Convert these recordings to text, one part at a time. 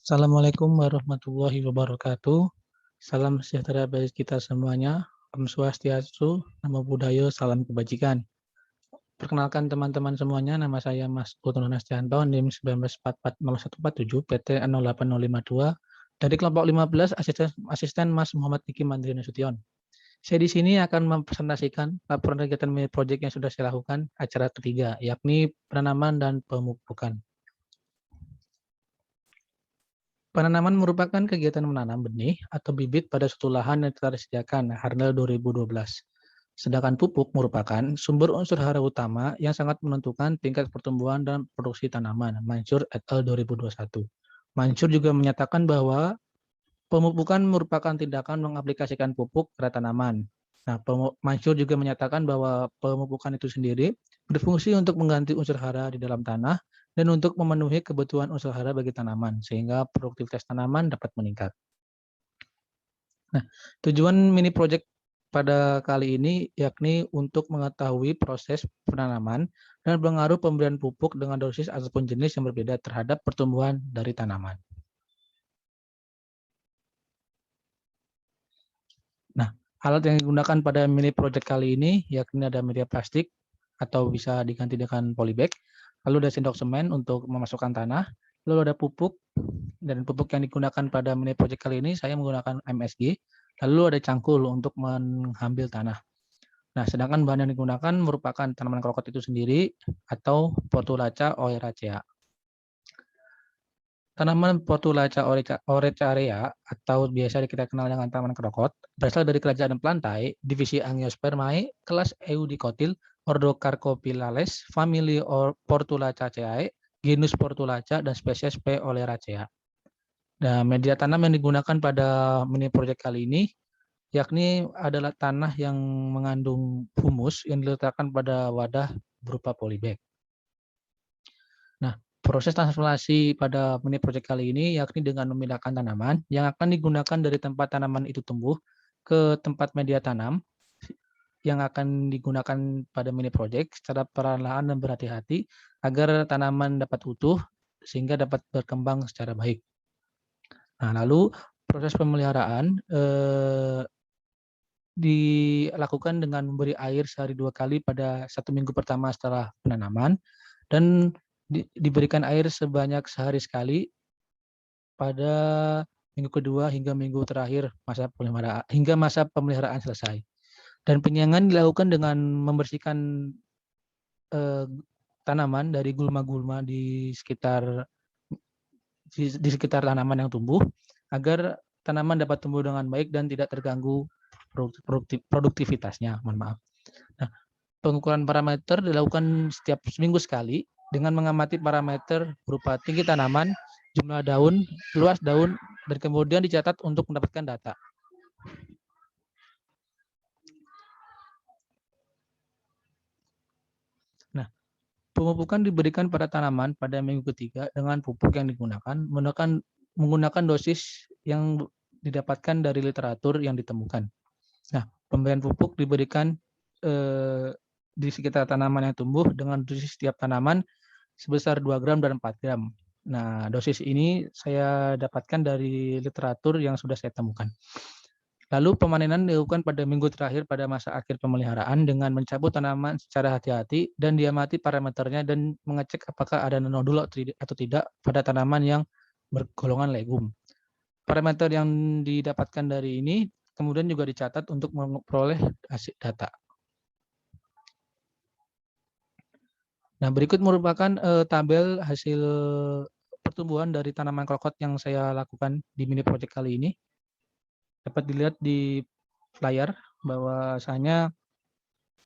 Assalamualaikum warahmatullahi wabarakatuh. Salam sejahtera bagi kita semuanya. Om Swastiastu, Namo Buddhaya, salam kebajikan. Perkenalkan teman-teman semuanya, nama saya Mas Putu Nastianto, NIM 19440147 PT 080552 dari kelompok 15 asisten Mas Muhammad Niki Mandri Nasution. Saya di sini akan mempresentasikan laporan kegiatan mini project yang sudah saya lakukan acara ketiga, yakni penanaman dan pemupukan. Penanaman merupakan kegiatan menanam benih atau bibit pada suatu lahan yang telah disediakan Harnel 2012. Sedangkan pupuk merupakan sumber unsur hara utama yang sangat menentukan tingkat pertumbuhan dan produksi tanaman. Mansur et al. 2021. Mansur juga menyatakan bahwa pemupukan merupakan tindakan mengaplikasikan pupuk pada tanaman. Nah, Mansur juga menyatakan bahwa pemupukan itu sendiri berfungsi untuk mengganti unsur hara di dalam tanah dan untuk memenuhi kebutuhan unsur hara bagi tanaman, sehingga produktivitas tanaman dapat meningkat. Nah, tujuan mini project pada kali ini yakni untuk mengetahui proses penanaman dan pengaruh pemberian pupuk dengan dosis ataupun jenis yang berbeda terhadap pertumbuhan dari tanaman. Nah, alat yang digunakan pada mini project kali ini yakni ada media plastik atau bisa diganti dengan polybag, lalu ada sendok semen untuk memasukkan tanah, lalu ada pupuk, dan pupuk yang digunakan pada mini project kali ini saya menggunakan MSG, lalu ada cangkul untuk mengambil tanah. Nah, sedangkan bahan yang digunakan merupakan tanaman krokot itu sendiri atau Portulaca oleracea. Tanaman Portulaca oleracea atau biasa kita kenal dengan tanaman krokot berasal dari kerajaan plantae, divisi Angiospermae, kelas Eudicotyl, ordo Carcophyllales, famili Portulacaceae, genus Portulaca, dan spesies P. oleracea. Nah, media tanam yang digunakan pada mini project kali ini yakni adalah tanah yang mengandung humus yang diletakkan pada wadah berupa polybag. Nah, proses transplantasi pada mini project kali ini yakni dengan memindahkan tanaman yang akan digunakan dari tempat tanaman itu tumbuh ke tempat media tanam yang akan digunakan pada mini project secara perlahan dan berhati-hati agar tanaman dapat utuh sehingga dapat berkembang secara baik. Nah, lalu proses pemeliharaan dilakukan dengan memberi air sehari 2 kali pada 1 minggu pertama setelah penanaman dan diberikan air sebanyak sehari sekali pada minggu kedua hingga minggu terakhir hingga masa pemeliharaan selesai. Dan penyiangan dilakukan dengan membersihkan tanaman dari gulma-gulma di sekitar tanaman yang tumbuh agar tanaman dapat tumbuh dengan baik dan tidak terganggu produktivitasnya. Mohon maaf. Nah, pengukuran parameter dilakukan setiap seminggu sekali dengan mengamati parameter berupa tinggi tanaman, jumlah daun, luas daun, dan kemudian dicatat untuk mendapatkan data. Nah, pemupukan diberikan pada tanaman pada minggu ketiga dengan pupuk yang digunakan menggunakan dosis yang didapatkan dari literatur yang ditemukan. Nah, pemberian pupuk diberikan di sekitar tanaman yang tumbuh dengan dosis setiap tanaman sebesar 2 gram dan 4 gram. Nah, dosis ini saya dapatkan dari literatur yang sudah saya temukan. Lalu pemanenan dilakukan pada minggu terakhir pada masa akhir pemeliharaan dengan mencabut tanaman secara hati-hati dan diamati parameternya dan mengecek apakah ada nodul atau tidak pada tanaman yang bergolongan legum. Parameter yang didapatkan dari ini kemudian juga dicatat untuk memperoleh hasil data. Nah, berikut merupakan tabel hasil pertumbuhan dari tanaman krokot yang saya lakukan di mini project kali ini. Dapat dilihat di layar bahwasanya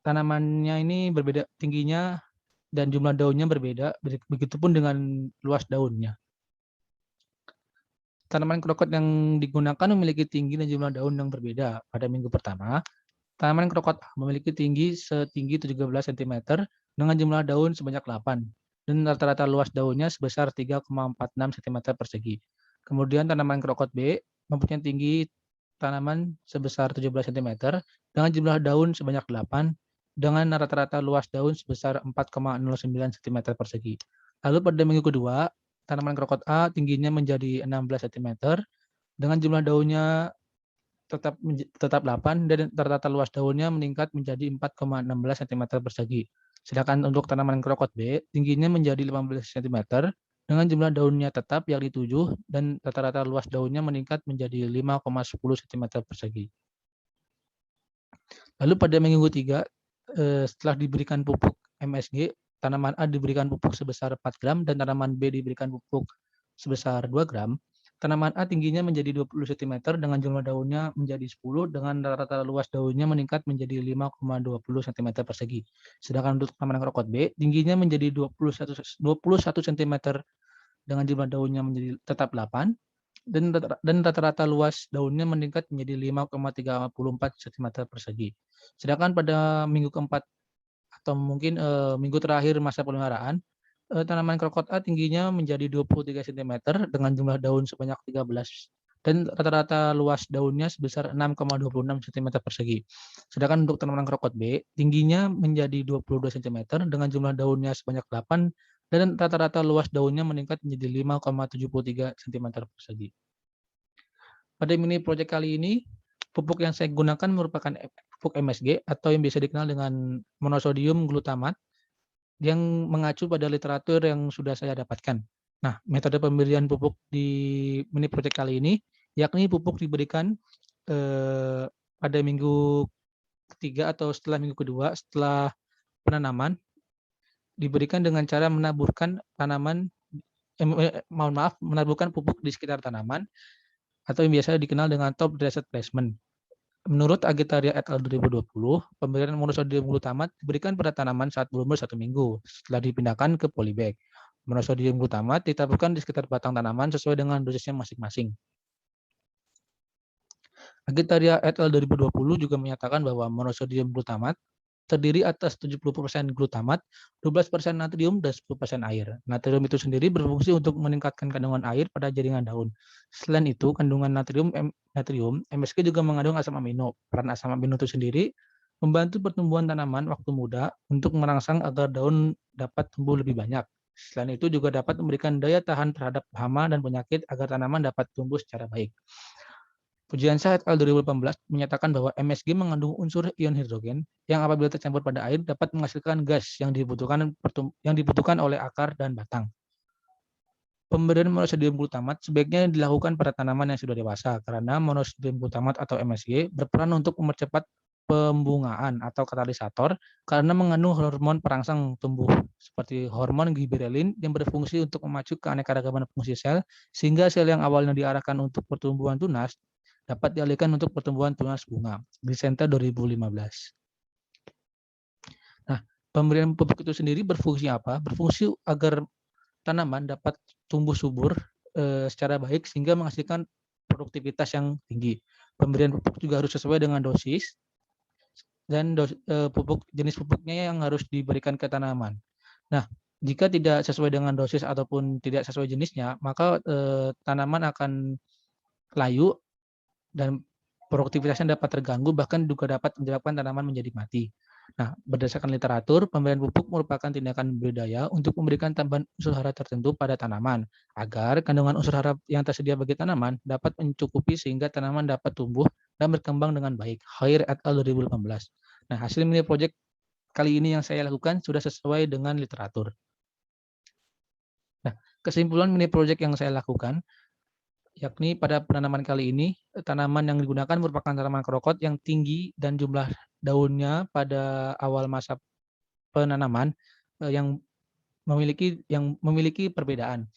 tanamannya ini berbeda tingginya dan jumlah daunnya berbeda, begitupun dengan luas daunnya. Tanaman krokot yang digunakan memiliki tinggi dan jumlah daun yang berbeda. Pada minggu pertama, tanaman krokot memiliki tinggi setinggi 17 cm dengan jumlah daun sebanyak 8 dan rata-rata luas daunnya sebesar 3,46 cm persegi. Kemudian tanaman krokot B mempunyai tinggi tanaman sebesar 17 cm dengan jumlah daun sebanyak 8 dengan rata-rata luas daun sebesar 4,09 cm persegi. Lalu pada minggu kedua, tanaman krokot A tingginya menjadi 16 cm dengan jumlah daunnya tetap 8 dan rata-rata luas daunnya meningkat menjadi 4,16 cm persegi. Sedangkan untuk tanaman krokot B tingginya menjadi 15 cm dengan jumlah daunnya tetap yakni 7 dan rata-rata luas daunnya meningkat menjadi 5,10 cm persegi. Lalu pada minggu ketiga setelah diberikan pupuk MSG, tanaman A diberikan pupuk sebesar 4 gram dan tanaman B diberikan pupuk sebesar 2 gram. Tanaman A tingginya menjadi 20 cm dengan jumlah daunnya menjadi 10 dengan rata-rata luas daunnya meningkat menjadi 5,20 cm persegi. Sedangkan untuk tanaman krokot B tingginya menjadi 21 cm dengan jumlah daunnya menjadi tetap 8 dan rata-rata luas daunnya meningkat menjadi 5,34 cm persegi. Sedangkan pada minggu keempat atau mungkin minggu terakhir masa peliharaan, tanaman krokot A tingginya menjadi 23 cm dengan jumlah daun sebanyak 13 dan rata-rata luas daunnya sebesar 6,26 cm persegi. Sedangkan untuk tanaman krokot B tingginya menjadi 22 cm dengan jumlah daunnya sebanyak 8 dan rata-rata luas daunnya meningkat menjadi 5,73 cm persegi. Pada mini project kali ini, pupuk yang saya gunakan merupakan pupuk MSG atau yang biasa dikenal dengan monosodium glutamat yang mengacu pada literatur yang sudah saya dapatkan. Nah, metode pemberian pupuk di mini project kali ini, yakni pupuk diberikan pada minggu ketiga atau setelah minggu kedua setelah penanaman, diberikan dengan cara menaburkan menaburkan pupuk di sekitar tanaman atau yang biasa dikenal dengan top dressed placement. Menurut Agetaria et al. 2020, pemberian monosodium glutamat diberikan pada tanaman saat berumur 1 minggu setelah dipindahkan ke polybag. Monosodium glutamat ditaburkan di sekitar batang tanaman sesuai dengan dosisnya masing-masing. Agetaria et al. 2020 juga menyatakan bahwa monosodium glutamat terdiri atas 70% glutamat, 12% natrium, dan 10% air. Natrium itu sendiri berfungsi untuk meningkatkan kandungan air pada jaringan daun. Selain itu, kandungan natrium, MSG juga mengandung asam amino. Peran asam amino itu sendiri membantu pertumbuhan tanaman waktu muda untuk merangsang agar daun dapat tumbuh lebih banyak. Selain itu juga dapat memberikan daya tahan terhadap hama dan penyakit agar tanaman dapat tumbuh secara baik. Pujian Shah et al. 2018 menyatakan bahwa MSG mengandung unsur ion hidrogen yang apabila tercampur pada air dapat menghasilkan gas yang dibutuhkan oleh akar dan batang. Pemberian monosodium glutamat sebaiknya dilakukan pada tanaman yang sudah dewasa karena monosodium glutamat atau MSG berperan untuk mempercepat pembungaan atau katalisator karena mengandung hormon perangsang tumbuh seperti hormon gibberellin yang berfungsi untuk memacu keanekaragaman fungsi sel sehingga sel yang awalnya diarahkan untuk pertumbuhan tunas dapat dialihkan untuk pertumbuhan tunas bunga. Grisenta 2015. Nah, pemberian pupuk itu sendiri berfungsi apa? Berfungsi agar tanaman dapat tumbuh subur secara baik sehingga menghasilkan produktivitas yang tinggi. Pemberian pupuk juga harus sesuai dengan dosis dan jenis pupuknya yang harus diberikan ke tanaman. Nah, jika tidak sesuai dengan dosis ataupun tidak sesuai jenisnya, maka tanaman akan layu dan produktivitasnya dapat terganggu, bahkan juga dapat menyebabkan tanaman menjadi mati. Nah, berdasarkan literatur, pemberian pupuk merupakan tindakan budidaya untuk memberikan tambahan unsur hara tertentu pada tanaman, agar kandungan unsur hara yang tersedia bagi tanaman dapat mencukupi sehingga tanaman dapat tumbuh dan berkembang dengan baik. Khair et al. 2018. Nah, hasil mini project kali ini yang saya lakukan sudah sesuai dengan literatur. Nah, kesimpulan mini project yang saya lakukan, yakni pada penanaman kali ini, tanaman yang digunakan merupakan tanaman krokot yang tinggi dan jumlah daunnya pada awal masa penanaman yang memiliki perbedaan.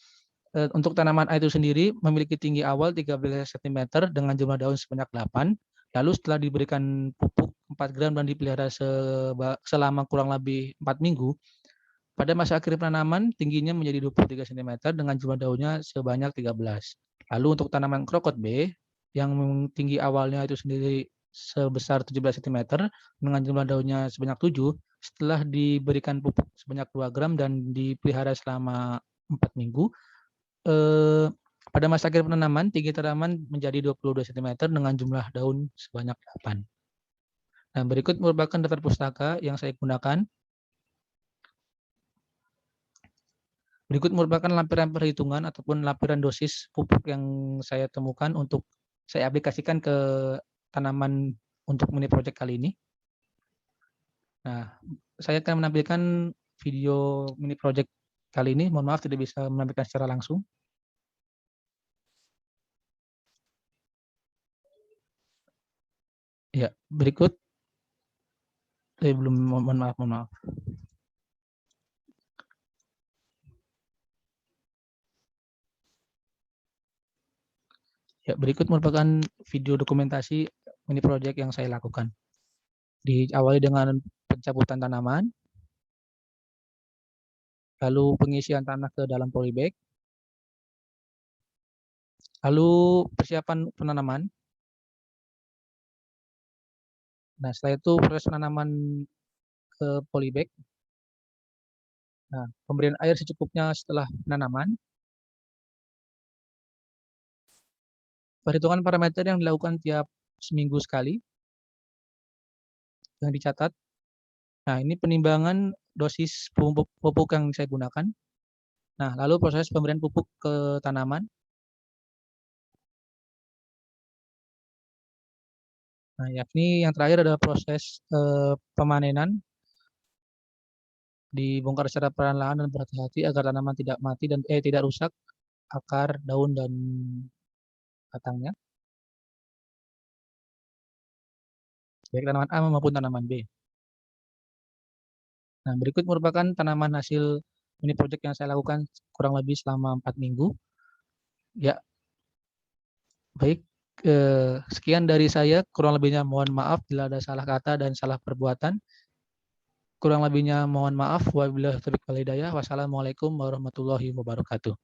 Untuk tanaman A itu sendiri memiliki tinggi awal 13 cm dengan jumlah daun sebanyak 8, lalu setelah diberikan pupuk 4 gram dan dipelihara selama kurang lebih 4 minggu, pada masa akhir penanaman tingginya menjadi 23 cm dengan jumlah daunnya sebanyak 13. Lalu untuk tanaman krokot B yang tinggi awalnya itu sendiri sebesar 17 cm dengan jumlah daunnya sebanyak 7, setelah diberikan pupuk sebanyak 2 gram dan dipelihara selama 4 minggu, pada masa akhir penanaman tinggi tanaman menjadi 22 cm dengan jumlah daun sebanyak 8. Nah, berikut merupakan daftar pustaka yang saya gunakan. Berikut merupakan lampiran perhitungan ataupun lampiran dosis pupuk yang saya temukan untuk saya aplikasikan ke tanaman untuk mini project kali ini. Nah, saya akan menampilkan video mini project kali ini. Mohon maaf tidak bisa menampilkan secara langsung. Ya, berikut. Belum, mohon maaf, mohon maaf. Ya, berikut merupakan video dokumentasi mini project yang saya lakukan. Diawali dengan pencabutan tanaman, lalu pengisian tanah ke dalam polybag, lalu persiapan penanaman. Nah, setelah itu proses penanaman ke polybag. Nah, pemberian air secukupnya setelah penanaman. Perhitungan parameter yang dilakukan tiap seminggu sekali yang dicatat. Nah, ini penimbangan dosis pupuk yang saya gunakan. Nah, lalu proses pemberian pupuk ke tanaman. Nah, yakni yang terakhir adalah proses pemanenan. Dibongkar secara perlahan dan berhati-hati agar tanaman tidak mati dan tidak rusak akar, daun, dan batangnya. Baik tanaman A maupun tanaman B. Nah, berikut merupakan tanaman hasil mini project yang saya lakukan kurang lebih selama 4 minggu. Ya, baik. Sekian dari saya. Kurang lebihnya mohon maaf bila ada salah kata dan salah perbuatan. Kurang lebihnya mohon maaf. Wabillahi taufiq wal hidayah. Wassalamualaikum warahmatullahi wabarakatuh.